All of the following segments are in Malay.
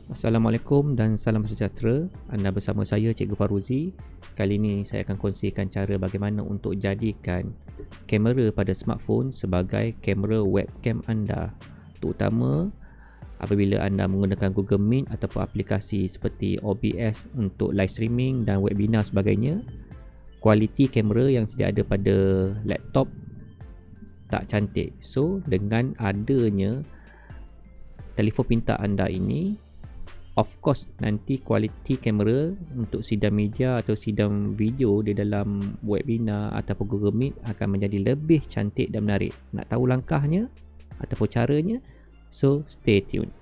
Assalamualaikum dan salam sejahtera. Anda bersama saya Cikgu Faruzi. Kali ini saya akan kongsikan cara bagaimana untuk jadikan kamera pada smartphone sebagai kamera webcam anda, terutama apabila anda menggunakan Google Meet ataupun aplikasi seperti OBS untuk live streaming dan webinar sebagainya. Kualiti kamera yang sedia ada pada laptop tak cantik. So, dengan adanya telefon pintar anda ini, of course nanti kualiti kamera untuk sidang media atau sidang video di dalam webinar ataupun Google Meet akan menjadi lebih cantik dan menarik. Nak tahu langkahnya ataupun caranya? So stay tuned.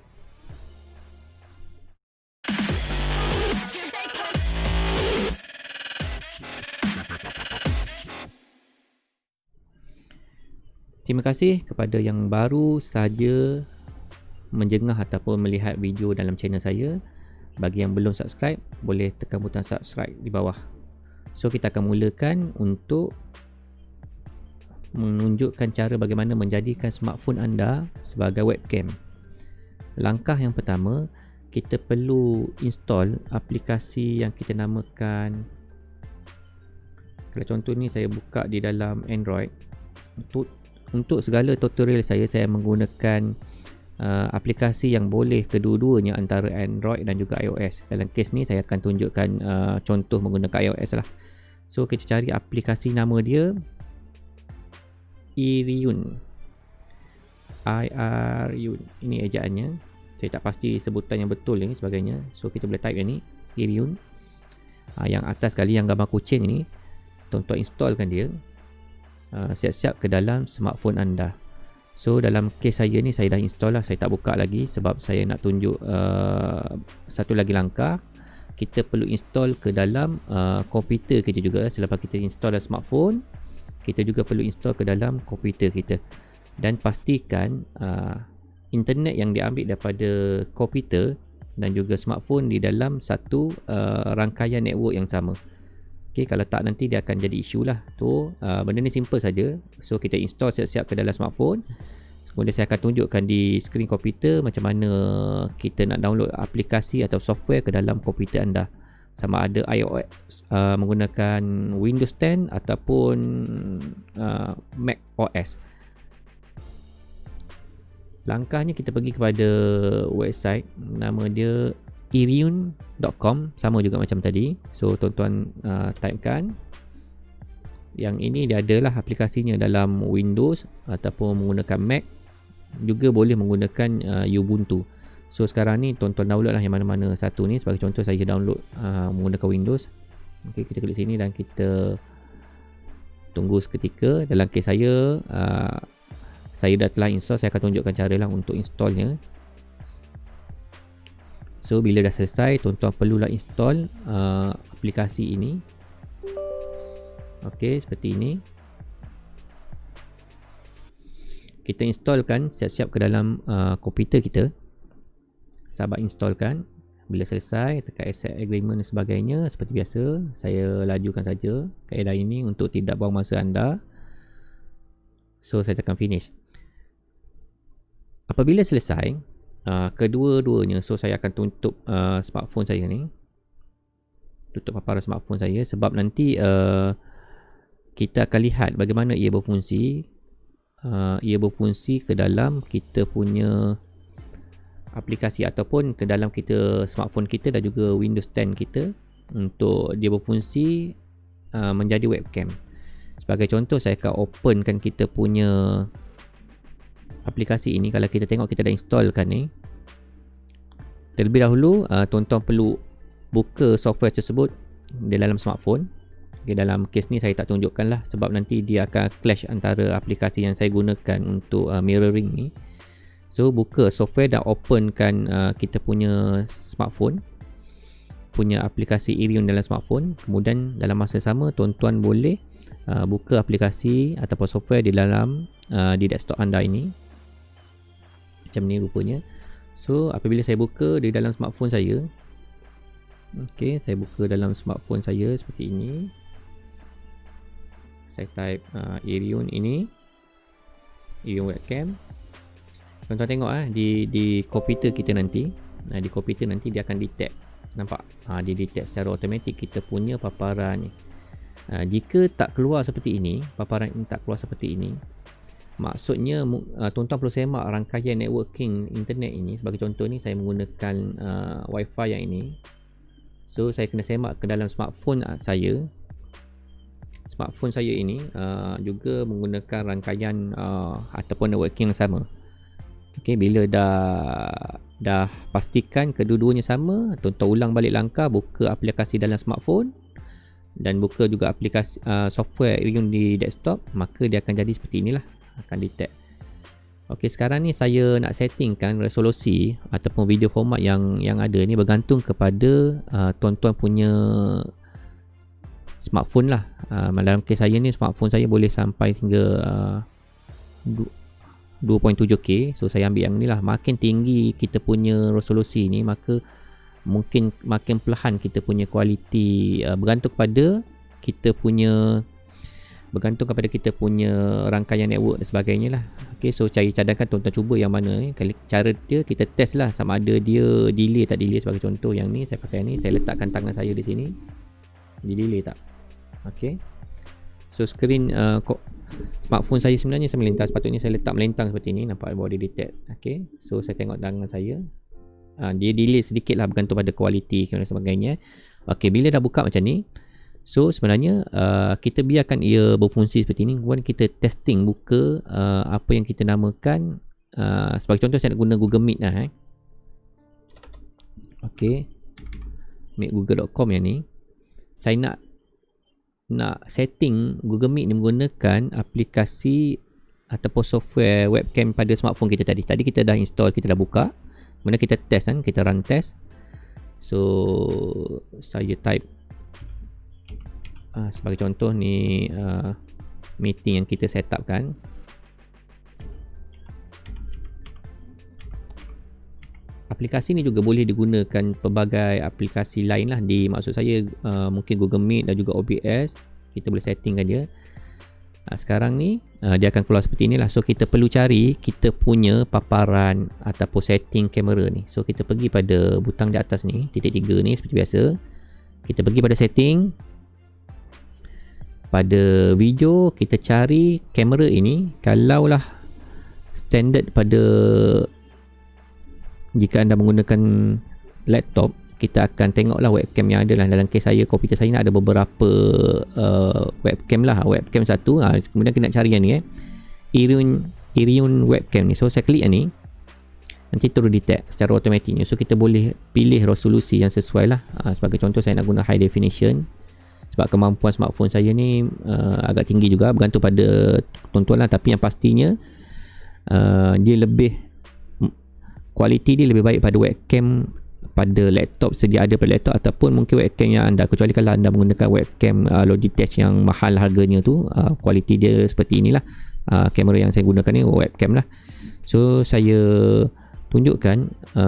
Terima kasih kepada yang baru saja menjengah ataupun melihat video dalam channel saya. Bagi yang belum subscribe, boleh tekan butang subscribe di bawah. So kita akan mulakan untuk menunjukkan cara bagaimana menjadikan smartphone anda sebagai webcam. Langkah yang pertama, kita perlu install aplikasi yang kita namakan, kalau contoh ni saya buka di dalam Android. Untuk segala tutorial saya menggunakan aplikasi yang boleh kedua-duanya antara Android dan juga iOS. Dalam kes ni saya akan tunjukkan contoh menggunakan iOS lah. So kita cari aplikasi, nama dia Iriyun. Iriyun. Ini ejaannya. Saya tak pasti sebutan yang betul ni sebagainya. So kita boleh type yang ni, Iriyun. Yang atas sekali yang gambar kucing ni, tuan-tuan installkan dia. Siap-siap ke dalam smartphone anda. So dalam kes saya ni saya dah install lah, saya tak buka lagi sebab saya nak tunjuk satu lagi langkah. Kita perlu install ke dalam komputer kita juga. Selepas kita install dalam smartphone, kita juga perlu install ke dalam komputer kita. Dan pastikan internet yang diambil daripada komputer dan juga smartphone di dalam satu rangkaian network yang sama. Okay, kalau tak nanti dia akan jadi isu lah. Benda ni simple saja. So kita install siap-siap ke dalam smartphone. Kemudian saya akan tunjukkan di skrin komputer macam mana kita nak download aplikasi atau software ke dalam komputer anda. Sama ada iOS menggunakan Windows 10 ataupun Mac OS. Langkahnya kita pergi kepada website, nama dia iriyun.com, sama juga macam tadi. So tuan-tuan typekan. Yang ini dia adalah aplikasinya dalam Windows ataupun menggunakan Mac, juga boleh menggunakan Ubuntu. So sekarang ni tuan-tuan download lah yang mana-mana satu ni. Sebagai contoh saya download menggunakan Windows. Okay, kita klik sini dan kita tunggu seketika. Dalam kes saya dah telah install. Saya akan tunjukkan cara lah untuk installnya. So bila dah selesai, tuan-tuan perlulah install aplikasi ini. Okey, seperti ini. Kita installkan siap-siap ke dalam komputer kita. Sahabat installkan. Bila selesai, tekan accept agreement dan sebagainya. Seperti biasa, saya lajukan saja kaedah ini untuk tidak buang masa anda. So saya tekan finish. Apabila selesai kedua-duanya, so saya akan tutup smartphone saya ni, tutup paparan smartphone saya, sebab nanti kita akan lihat bagaimana ia berfungsi. Ia berfungsi ke dalam kita punya aplikasi ataupun ke dalam kita smartphone kita dan juga Windows 10 kita, untuk dia berfungsi menjadi webcam. Sebagai contoh, saya akan openkan kita punya aplikasi ini. Kalau kita tengok kita dah installkan ni. Terlebih dahulu tuan-tuan perlu buka software tersebut di dalam smartphone. Okay, dalam kes ni saya tak tunjukkan lah sebab nanti dia akan clash antara aplikasi yang saya gunakan untuk mirroring ni. So buka software dan openkan kita punya smartphone, punya aplikasi Iriyun dalam smartphone. Kemudian dalam masa sama tuan-tuan boleh buka aplikasi ataupun software di dalam di desktop anda ini. Macam ni rupanya. So apabila saya buka di dalam smartphone saya, okay, saya buka dalam smartphone saya seperti ini. Saya type Iriyun ini, Iriyun webcam. Tuan-tuan tengok di komputer kita nanti. Di komputer nanti dia akan detect. Nampak? Dia detect secara automatik kita punya paparan ni. Jika tak keluar seperti ini, paparan ini tak keluar seperti ini, maksudnya tuan-tuan perlu semak rangkaian networking internet ini. Sebagai contoh ni, saya menggunakan wifi yang ini. So saya kena semak ke dalam smartphone saya. Smartphone saya ini juga menggunakan rangkaian ataupun networking yang sama. Okey, bila dah pastikan kedua-duanya sama, tuan-tuan ulang balik langkah, buka aplikasi dalam smartphone dan buka juga aplikasi software Iridium di desktop, maka dia akan jadi seperti inilah, akan detect. Okey, sekarang ni saya nak settingkan resolusi ataupun video format yang ada ni bergantung kepada tuan-tuan punya smartphone lah. Dalam kes saya ni, smartphone saya boleh sampai hingga 2.7K. So saya ambil yang ni lah. Makin tinggi kita punya resolusi ni, maka mungkin makin perlahan kita punya kualiti, bergantung kepada kita punya rangkaian network dan sebagainya lah. Okay, so cari cadangkan tuan-tuan cuba yang mana ni. Cara dia, kita test lah sama ada dia delay tak delay. Sebagai contoh yang ni, saya pakai ni, saya letakkan tangan saya di sini, dia delay tak. Okay, so screen smartphone saya sebenarnya saya melintang, sepatutnya saya letak melintang seperti ni, nampak bahawa dia detect. Okay, so saya tengok tangan saya, dia delay sedikit lah bergantung pada kualiti dan sebagainya. Okay, bila dah buka macam ni, so sebenarnya kita biarkan ia berfungsi seperti ni. Kemudian kita testing, buka apa yang kita namakan, sebagai contoh saya nak guna Google Meet lah. Okay, meetgoogle.com yang ni, saya nak setting Google Meet ni menggunakan aplikasi ataupun software webcam pada smartphone kita tadi. Tadi kita dah install, kita dah buka. Kemudian kita test kan, kita run test. So saya type sebagai contoh ni meeting yang kita set up kan. Aplikasi ni juga boleh digunakan pelbagai aplikasi lain lah. Maksud saya mungkin Google Meet dan juga OBS. Kita boleh settingkan dia. Sekarang ni dia akan keluar seperti inilah. So kita perlu cari kita punya paparan ataupun setting kamera ni. So kita pergi pada butang di atas ni, titik 3 ni seperti biasa. Kita pergi pada setting. Pada video kita cari kamera ini. Kalaulah standard pada, jika anda menggunakan laptop, kita akan tengoklah webcam yang ada lah. Dalam kes saya, komputer saya nak ada beberapa webcam lah. Webcam satu, kemudian kita nak cari yang ni Iridium webcam ni. So saya klik yang ni, nanti terus detect secara automatiknya. So kita boleh pilih resolusi yang sesuai lah. Sebagai contoh saya nak guna high definition, sebab kemampuan smartphone saya ni agak tinggi juga, bergantung pada tuan-tuan lah. Tapi yang pastinya dia lebih, kualiti dia lebih baik pada webcam pada laptop, sedia ada pada laptop, ataupun mungkin webcam yang anda, kecuali kalau anda menggunakan webcam Logitech yang mahal harganya tu, kualiti dia seperti inilah. Kamera yang saya gunakan ni webcam lah. So saya tunjukkan,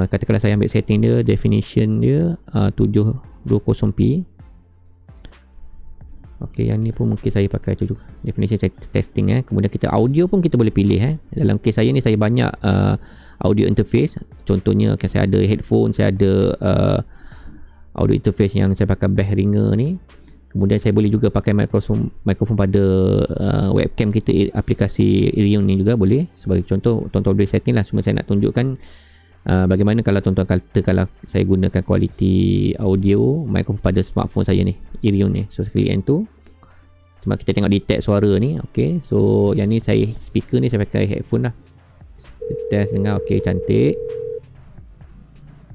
katakanlah saya ambil setting dia, definition dia 720p. Okey, yang ni pun mungkin saya pakai tu juga, definition testing. Kemudian kita audio pun kita boleh pilih. Dalam kes saya ni, saya banyak audio interface. Contohnya saya ada headphone, saya ada audio interface yang saya pakai Behringer ni. Kemudian saya boleh juga pakai mikrofon pada webcam kita, aplikasi Iridium ni juga boleh. Sebagai contoh, tuan-tuan boleh setting lah. Cuma saya nak tunjukkan bagaimana kalau tuan-tuan kata kalau saya gunakan kualiti audio mikrofon pada smartphone saya ni, Iridium ni. So klik yang tu, sebab kita tengok detect suara ni. Okay, so yang ni saya speaker ni saya pakai headphone lah. Test dengar, ok, cantik.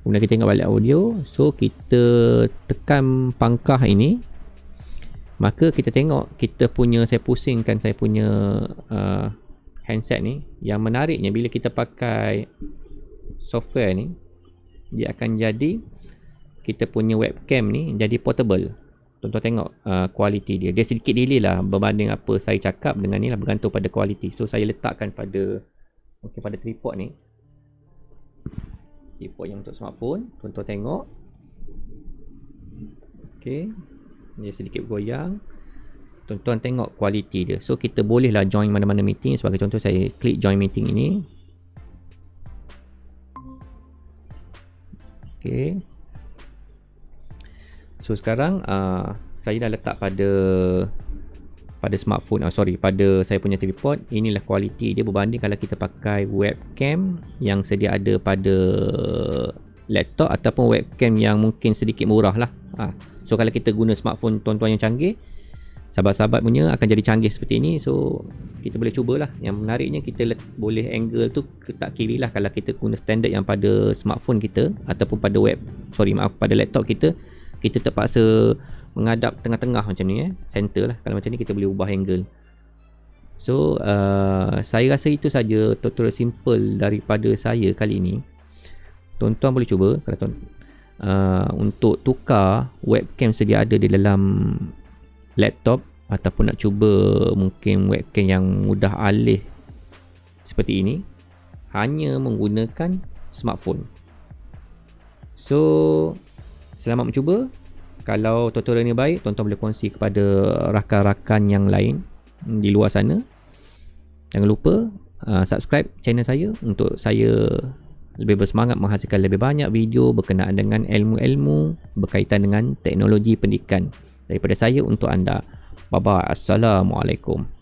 Kemudian kita tengok balik audio. So kita tekan pangkah ini, maka kita tengok kita punya, saya pusingkan saya punya handset ni. Yang menariknya, bila kita pakai software ni, dia akan jadi kita punya webcam ni jadi portable. Tuan-tuan tengok kualiti dia. Dia sedikit delay lah berbanding apa saya cakap dengan ni lah, bergantung pada kualiti. So saya letakkan pada pada tripod ni, tripod yang untuk smartphone. Tuan-tuan tengok, ok, dia sedikit goyang. Tuan-tuan tengok kualiti dia. So kita bolehlah join mana-mana meeting. Sebagai contoh saya klik join meeting ini. Okay. So sekarang saya dah letak pada smartphone, pada saya punya tripod. Inilah kualiti dia berbanding kalau kita pakai webcam yang sedia ada pada laptop ataupun webcam yang mungkin sedikit murah lah. So kalau kita guna smartphone tuan-tuan yang canggih, sahabat-sahabat punya akan jadi canggih seperti ini. So kita boleh cubalah. Yang menariknya kita boleh angle tu tak kiri lah. Kalau kita guna standard yang pada smartphone kita ataupun pada pada laptop kita terpaksa menghadap tengah-tengah macam ni, center lah. Kalau macam ni kita boleh ubah angle. So saya rasa itu saja tutorial simple daripada saya kali ini. Tuan-tuan boleh cuba kalau untuk tukar webcam sedia ada di dalam laptop, ataupun nak cuba mungkin webcam yang mudah alih seperti ini hanya menggunakan smartphone. So selamat mencuba. Kalau tutorial ni baik, tuan-tuan boleh kongsi kepada rakan-rakan yang lain di luar sana. Jangan lupa subscribe channel saya untuk saya lebih bersemangat menghasilkan lebih banyak video berkenaan dengan ilmu-ilmu berkaitan dengan teknologi pendidikan daripada saya untuk anda. Bye-bye. Assalamualaikum.